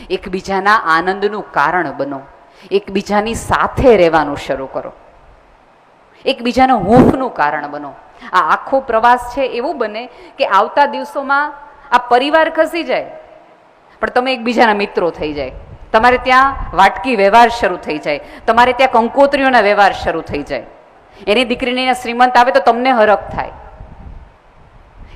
એકબીજાના આનંદનું કારણ બનો, એકબીજાની સાથે રહેવાનું શરૂ કરો, એકબીજાના હૂંફનું કારણ બનો. આ આખો પ્રવાસ છે એવું બને કે આવતા દિવસોમાં આ પરિવાર ખસી જાય પણ તમે એકબીજાના મિત્રો થઈ જાય, તમારે ત્યાં વાટકી વ્યવહાર શરૂ થઈ જાય, તમારે ત્યાં કંકોત્રીઓના વ્યવહાર શરૂ થઈ જાય. એની દીકરીની શ્રીમંત આવે તો તમને હરખ થાય,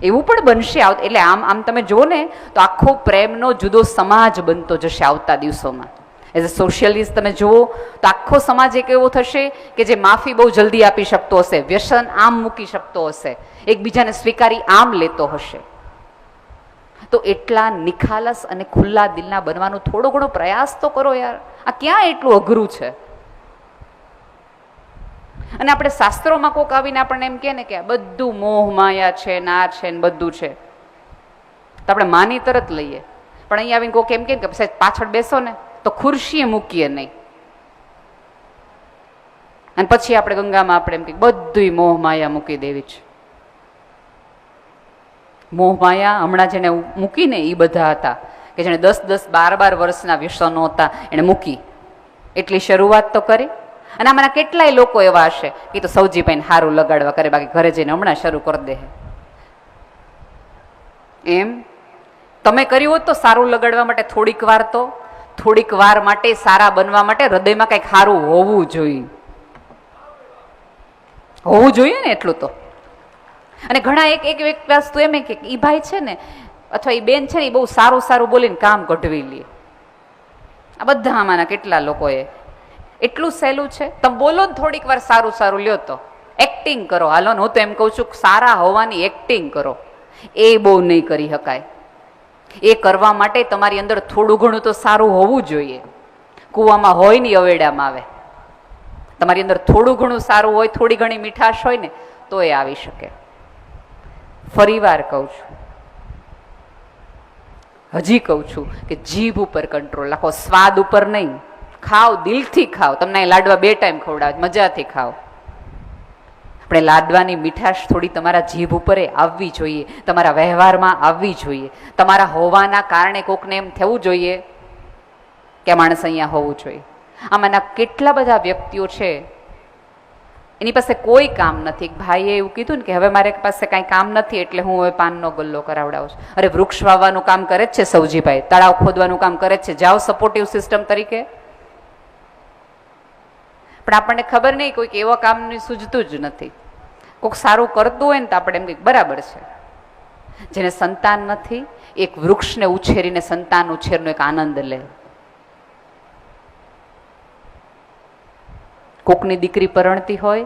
એવું પણ બનશે. એટલે આમ તમે જુઓ ને તો આખો પ્રેમનો જુદો સમાજ બનતો જશે આવતા દિવસોમાં. એઝ અ સોશિયલિસ્ટ તમે જુઓ તો આખો સમાજ એક એવો થશે કે જે માફી બહુ જલ્દી આપી શકતો હશે, વ્યસન આમ મૂકી શકતો હશે, એકબીજાને સ્વીકારી આમ લેતો હશે. તો એટલા નિખાલસ અને ખુલ્લા દિલના બનવાનો થોડો ઘણો પ્રયાસ તો કરો યાર. આ ક્યાં એટલું અઘરું છે? અને આપણે શાસ્ત્રોમાં કોક આવીને આપણને એમ કહે ને કે બધું મોહ માયા છે, ના છે ને બધું છે, તો આપણે માની તરત લઈએ. પણ અહીંયા આવીને કોક એમ કે પાછળ બેસો ને તો ખુરશીએ મૂકીએ નહીં. અને પછી આપણે ગંગામાં આપણે એમ કે બધું મોહ માયા મૂકી દેવી છે. મોહ માયા હમણાં જેને મૂકીને એ બધા હતા કે જેને 10-12 વર્ષના વ્યસનો હતા એને મૂકી, એટલી શરૂઆત તો કરી. અને આમાંના કેટલાય લોકો એવા હશે કે તો સૌજીભાઈને સારું લગાડવા કરે, બાકી ઘરે જઈને હમણાં શરૂ કરી દે. એમ તમે કર્યું હોત તો સારું લગાડવા માટે થોડીક વાર માટે સારા બનવા માટે હૃદયમાં કંઈક સારું હોવું જોઈએ ને એટલું તો. અને ઘણા એક વસ્તુ એમ કે એ ભાઈ છે ને અથવા એ બેન છે ને એ બહુ સારું બોલીને કામ કઢવી લે. આ બધા આમાંના કેટલા લોકોએ એટલું સહેલું છે. તમે બોલો ને થોડીક વાર સારું લ્યો તો એક્ટિંગ કરો. હાલો ને હું તો એમ કહું છું સારા હોવાની એક્ટિંગ કરો. એ બહુ નહીં કરી શકાય. એ કરવા માટે તમારી અંદર થોડું ઘણું તો સારું હોવું જોઈએ. કૂવામાં હોય ને અવેડામાં આવે. તમારી અંદર થોડું ઘણું સારું હોય, થોડી ઘણી મીઠાશ હોય ને તો એ આવી શકે. ફરી વાર કહું છું, હજી કહું છું કે જીભ ઉપર કંટ્રોલ રાખો, સ્વાદ ઉપર નહીં. ખાઓ, દિલથી ખાઓ. તમને લાડવા 2 ટાઈમ ખવડાવે, મજાથી ખાઓ. આપણે લાડવાની મીઠાશ થોડી તમારા જીભ ઉપર આવવી જોઈએ, તમારા વ્યવહારમાં આવવી જોઈએ. તમારા હોવાના કારણે કોકને એમ થવું જોઈએ કે આ માણસ અહીંયા હોવું જોઈએ. આમાંના કેટલા બધા વ્યક્તિઓ છે એની પાસે કોઈ કામ નથી. ભાઈએ એવું કીધું ને કે હવે મારે પાસે કાંઈ કામ નથી એટલે હું હવે પાનનો ગલ્લો કરાવડાવું છું. અરે વૃક્ષ વાવવાનું કામ કરે જ છે સૌજીભાઈ, તળાવ ખોદવાનું કામ કરે જ છે, જાઓ સપોર્ટિવ સિસ્ટમ તરીકે. પણ આપણને ખબર નહીં, કોઈક એવા કામની સૂઝતું જ નથી. કોઈક સારું કરતું હોય ને તો આપણે એમ કંઈક બરાબર છે. જેને સંતાન નથી એક વૃક્ષને ઉછેરીને સંતાન ઉછેરનો એક આનંદ લે. કોકની દીકરી પરણતી હોય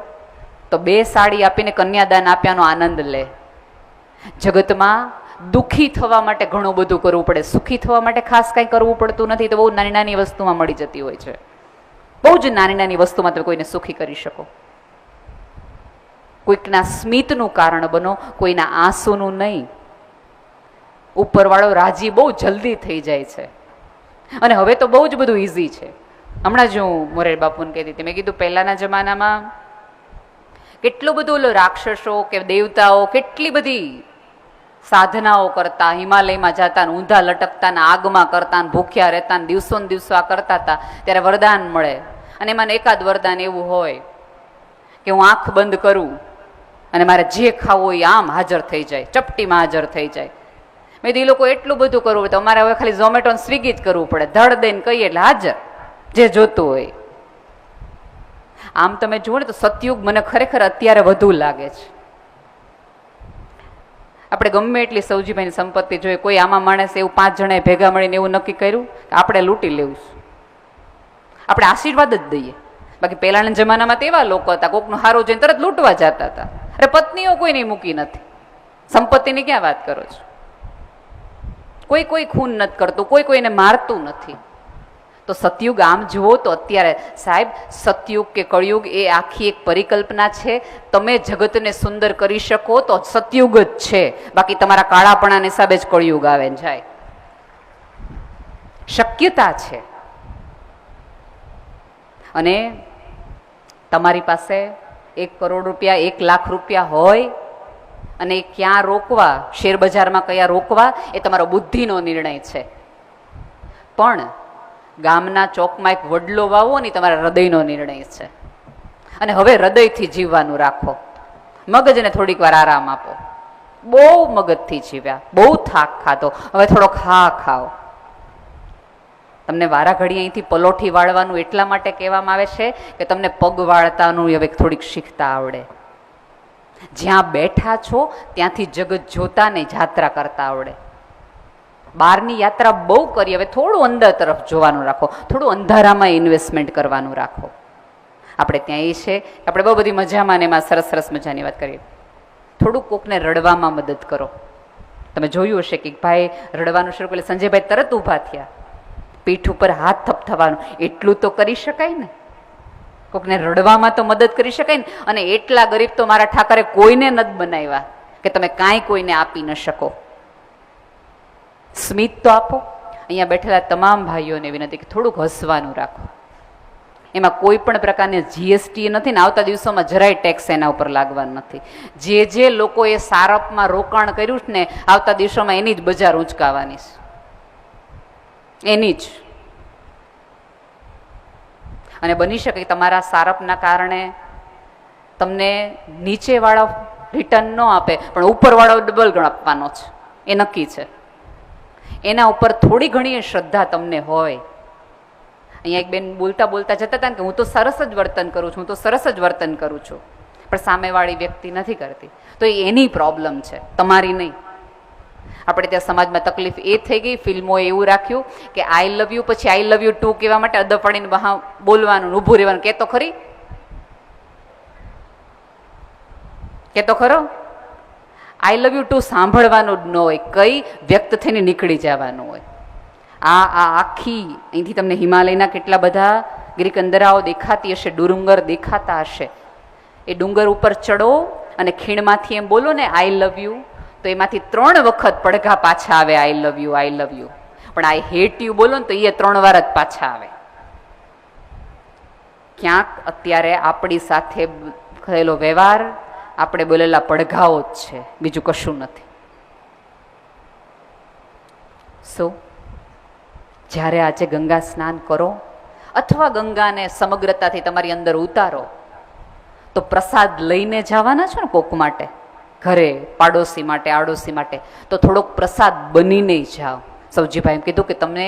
તો 2 સાડી આપીને કન્યાદાન આપ્યાનો આનંદ લે. જગતમાં દુઃખી થવા માટે ઘણું બધું કરવું પડે, સુખી થવા માટે ખાસ કંઈ કરવું પડતું નથી. તો બહુ નાની વસ્તુમાં મળી જતી હોય છે. બહુ જ નાની વસ્તુમાં તમે કોઈને સુખી કરી શકો. કોઈકના સ્મિતનું કારણ બનો, કોઈના આંસુનું નહીં. ઉપરવાળો રાજી બહુ જલ્દી થઈ જાય છે. અને હવે તો બહુ જ બધું ઇઝી છે. હમણાં જ હું મોરેર બાપુને કહેતી હતી, મેં કીધું પહેલાના જમાનામાં કેટલું બધું રાક્ષસો કે દેવતાઓ કેટલી બધી સાધનાઓ કરતા, હિમાલયમાં જતા ને ઊંધા લટકતા ને આગમાં કરતા ને ભૂખ્યા રહેતા ને દિવસો આ કરતા હતા. ત્યારે વરદાન મળે અને એમાં એકાદ વરદાન એવું હોય કે હું આંખ બંધ કરું અને મારે જે ખાવું હોય આમ હાજર થઈ જાય, ચપટીમાં હાજર થઈ જાય. મેં કીધું એ લોકો એટલું બધું કરવું હોય તો અમારે હવે ખાલી ઝોમેટો ને સ્વિગી જ કરવું પડે, ધડ દઈને કહીએ એટલે હાજર જે જોતું હોય. આમ તમે જુઓ ને તો સતયુગ મને ખરેખર અત્યારે વધુ લાગે છે. આપણે ગમે એટલી સૌજીભાઈની સંપત્તિ જોઈએ, કોઈ આમાં માણસ એવું 5 જણાએ ભેગા મળીને એવું નક્કી કર્યું કે આપણે લૂંટી લેવું છે, આપણે આશીર્વાદ જ દઈએ. બાકી પહેલાના જમાનામાં તેવા લોકો હતા, કોકનું હારું જોઈને તરત લૂંટવા જતા હતા. અરે પત્નીઓ કોઈની મૂકી નથી, સંપત્તિની ક્યાં વાત કરો છો? કોઈ ખૂન નથી કરતું, કોઈને મારતું નથી. તો સતયુગ આમ જુઓ તો અત્યારે સાહેબ સતયુગ કે કળયુગ એ આખી એક પરિકલ્પના છે. તમે જગતને સુંદર કરી શકો તો સતયુગ જ છે, બાકી તમારા કાળાપણાના હિસાબે જ કળયુગ આવે ને જાય. શક્યતા છે. અને તમારી પાસે 1 કરોડ રૂપિયા 1 લાખ રૂપિયા હોય અને ક્યાં રોકવા, શેર બજારમાં કયા રોકવા, એ તમારો બુદ્ધિનો નિર્ણય છે. પણ ગામના ચોકમાં એક વડલો વાવો ને તમારા હૃદયનો નિર્ણય છે. અને હવે હૃદયથી જીવવાનું રાખો. મગજને થોડીક વાર આરામ આપો. બહુ મગજથી જીવ્યા, બહુ થાક ખાધો, હવે થોડોક હા ખાઓ. તમને વારા ઘડી અહીંથી પલોઠી વાળવાનું એટલા માટે કહેવામાં આવે છે કે તમને પગ વાળતાનું હવે થોડીક શીખતા આવડે. જ્યાં બેઠા છો ત્યાંથી જગત જોતા ને જાત્રા કરતા આવડે. બહારની યાત્રા બહુ કરી, હવે થોડું અંદર તરફ જોવાનું રાખો, થોડું અંધારામાં ઇન્વેસ્ટમેન્ટ કરવાનું રાખો. આપણે ત્યાં એ છે કે આપણે બહુ બધી મજામાં ને એમાં સરસ સરસ મજાની વાત કરીએ. થોડું કોકને રડવામાં મદદ કરો. તમે જોયું હશે કે ભાઈ રડવાનું શરૂ કરે, સંજયભાઈ તરત ઊભા થયા, પીઠ ઉપર હાથ થપથવાનું. એટલું તો કરી શકાય ને, કોકને રડવામાં તો મદદ કરી શકાય ને. અને એટલા ગરીબ તો મારા ઠાકરે કોઈને નથી બનાવ્યા કે તમે કાંઈ કોઈને આપી ન શકો. સ્મિત તો આપો. અહીંયા બેઠેલા તમામ ભાઈઓને વિનંતી કે થોડુંક હસવાનું રાખો. એમાં કોઈ પણ પ્રકારની જીએસટી નથી ને આવતા દિવસોમાં જરાય ટેક્સ એના ઉપર લાગવાનું નથી. જે લોકોએ સારપમાં રોકાણ કર્યું છે ને આવતા દિવસોમાં એની જ બજાર ઊંચકાવાની છે, એની જ. અને બની શકે તમારા સારપના કારણે તમને નીચેવાળો રિટર્ન ન આપે પણ ઉપરવાળો ડબલ ગણ આપવાનો છે, એ નક્કી છે. એના ઉપર થોડી ઘણી શ્રદ્ધા તમને હોય. અહીંયા એક બેન બોલતા બોલતા જતા હતા ને કે હું તો સરસ જ વર્તન કરું છું, હું તો સરસ જ વર્તન કરું છું, પણ સામેવાળી વ્યક્તિ નથી કરતી. તો એની પ્રોબ્લેમ છે, તમારી નહીં. આપણે ત્યાં સમાજમાં તકલીફ એ થઈ ગઈ, ફિલ્મોએ એવું રાખ્યું કે આઈ લવ યુ પછી આઈ લવ યુ ટુ કહેવા માટે અદબ પાડીને બહાર બોલવાનું, ઊભું રહેવાનું. કે તો ખરી, કે તો ખરો. આઈ લવ યુ ટુ સાંભળવાનું જ ન હોય, કઈ વ્યક્ત થઈને નીકળી જવાનું હોય. આ આખી અહીંથી તમને હિમાલયના કેટલા બધા ગિરિકંદરાઓ દેખાતી હશે, ડુંગર દેખાતા હશે. એ ડુંગર ઉપર ચડો અને ખીણમાંથી એમ બોલો ને આઈ લવ યુ, તો એમાંથી 3 વખત પડઘા પાછા આવે આઈ love you, I love you. પણ આઈ હેટ યુ બોલો ને તો એ 3 વાર જ પાછા આવે. ક્યાંક અત્યારે આપણી સાથે થયેલો વ્યવહાર, આપણે બોલેલા પડઘાઓ જ છે, બીજું કશું નથી. જ્યારે આજે ગંગા સ્નાન કરો અથવા ગંગાને સમગ્રતાથી તમારી અંદર ઉતારો તો પ્રસાદ લઈને જવાના છો ને કોક માટે, ઘરે પાડોશી માટે, આડોશી માટે, તો થોડોક પ્રસાદ બનીને જાઓ. સૌજીભાઈ એમ કીધું કે તમને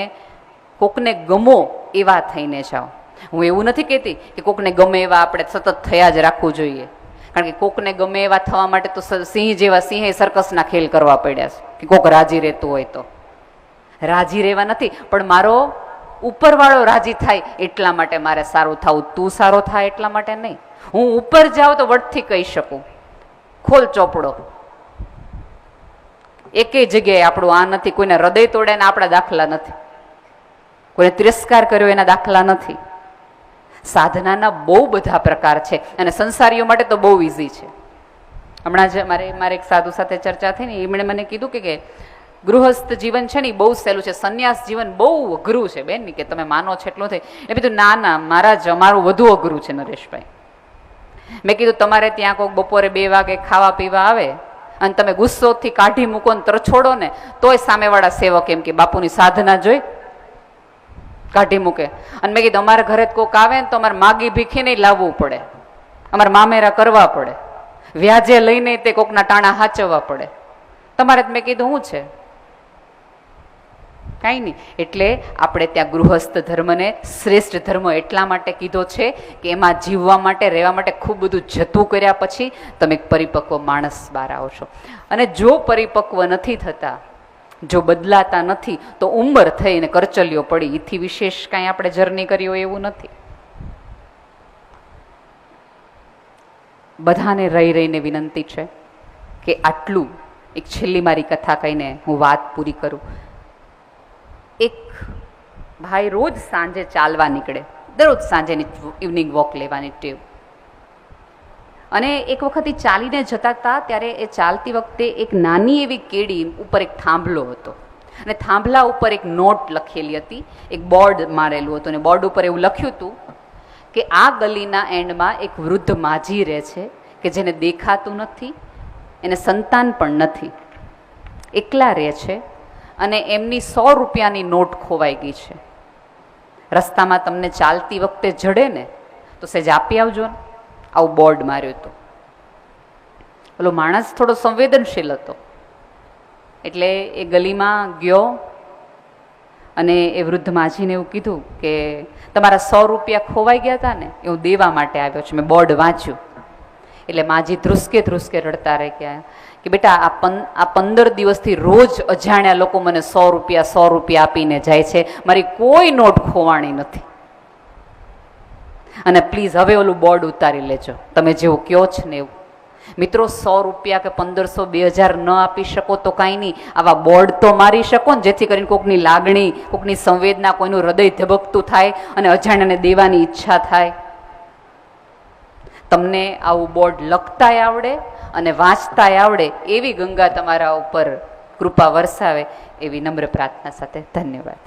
કોકને ગમો એવા થઈને જાઓ. હું એવું નથી કહેતી કે કોકને ગમે એવા આપણે સતત થયા જ રાખવું જોઈએ, કારણ કે કોકને ગમે એવા થવા માટે તો સિંહ જેવા સિંહે સર્કસના ખેલ કરવા પડ્યા છે કે કોક રાજી રહેતું હોય તો. રાજી રહેવા નથી, પણ મારો ઉપરવાળો રાજી થાય એટલા માટે મારે સારું થવું, તું સારો થાય એટલા માટે નહીં. હું ઉપર જાઉં તો વટથી કહી શકું, ખોલ ચોપડો. એકેય જગ્યાએ આપણું આ નથી, કોઈને હૃદય તોડે ને આપણા દાખલા નથી, કોઈને તિરસ્કાર કર્યો એના દાખલા નથી. સાધનાના બહુ બધા પ્રકાર છે અને સંસારીઓ માટે તો બહુ ઇઝી છે. હમણાં જ મારે એક સાધુ સાથે ચર્ચા થઈ ને, એમણે મને કીધું કે ગૃહસ્થ જીવન છે ને એ બહુ સહેલું છે, સંન્યાસ જીવન બહુ અઘરું છે બેન, કે તમે માનો છો એટલું થઈ. એ કીધું ના ના મહારાજ, અમારું વધુ અઘરું છે નરેશભાઈ. મેં કીધું તમારે ત્યાં કોઈક બપોરે 2 વાગે ખાવા પીવા આવે અને તમે ગુસ્સોથી કાઢી મૂકો ને તરછોડો ને તોય સામેવાળા સેવક એમ કે બાપુની સાધના જોઈ કાઢી મૂકે. અને મેં કીધું અમારા ઘરે કોઈક આવે ને તો અમારે માગી ભીખી નહીં લાવવું પડે, અમારે મામેરા કરવા પડે, વ્યાજે લઈને તે કોકના ટાણા હાચવવા પડે. તમારે મેં કીધું શું છે, કાંઈ નહીં. એટલે આપણે ત્યાં ગૃહસ્થ ધર્મને શ્રેષ્ઠ ધર્મ એટલા માટે કીધો છે કે એમાં જીવવા માટે, રહેવા માટે ખૂબ બધું જતું કર્યા પછી તમે એક પરિપક્વ માણસ બહાર આવો છો. અને જો પરિપક્વ નથી થતા, જો બદલાતા નથી, તો ઉંમર થઈને કરચલીઓ પડી, એથી વિશેષ કાંઈ આપણે જર્ની કરી હોય એવું નથી. બધાને રહી રહીને વિનંતી છે કે આટલું એક છેલ્લી મારી કથા કહીને હું વાત પૂરી કરું. એક ભાઈ રોજ સાંજે ચાલવા નીકળે, દરરોજ સાંજેની ઇવનિંગ વોક લેવાની ટેવ. અને એક વખત એ ચાલીને જતા હતા, ત્યારે એ ચાલતી વખતે એક નાની એવી કેડી ઉપર એક થાંભલો હતો અને થાંભલા ઉપર એક નોટ લખેલી હતી, એક બોર્ડ મારેલું હતું અને બોર્ડ ઉપર એવું લખ્યું હતું કે આ ગલીના એન્ડમાં એક વૃદ્ધ માજી રહે છે કે જેને દેખાતું નથી, એને સંતાન પણ નથી, એકલા રહે છે અને એમની 100 રૂપિયાની નોટ ખોવાઈ ગઈ છે. રસ્તામાં તમને ચાલતી વખતે જડે ને તો સહેજ આપી આવજો ને, આવું બોર્ડ માર્યું હતું. પેલો માણસ થોડો સંવેદનશીલ હતો એટલે એ ગલીમાં ગયો અને એ વૃદ્ધ માજીને એવું કીધું કે તમારા 100 રૂપિયા ખોવાઈ ગયા હતા ને, એ હું દેવા માટે આવ્યો છું, મેં બોર્ડ વાંચ્યું. એટલે માજી ધ્રુસકે ધ્રુસકે રડતા રહી ગયા કે બેટા આ 15 દિવસથી રોજ અજાણ્યા લોકો મને 100 રૂપિયા આપીને જાય છે, મારી કોઈ નોટ ખોવાણી નથી. અને પ્લીઝ હવે ઓલું બોર્ડ ઉતારી લેજો, તમે જેવું કહો છો ને એવું. મિત્રો 100 રૂપિયા કે 1500 2000 ન આપી શકો તો કાંઈ નહીં, આવા બોર્ડ તો મારી શકો ને, જેથી કરીને કોકની લાગણી, કોકની સંવેદના, કોઈનું હૃદય ધબકતું થાય અને અજાણ્યાને દેવાની ઈચ્છા થાય. તમને આવું બોર્ડ લખતાય આવડે અને વાંચતાય આવડે એવી ગંગા તમારા ઉપર કૃપા વરસાવે એવી નમ્ર પ્રાર્થના સાથે ધન્યવાદ.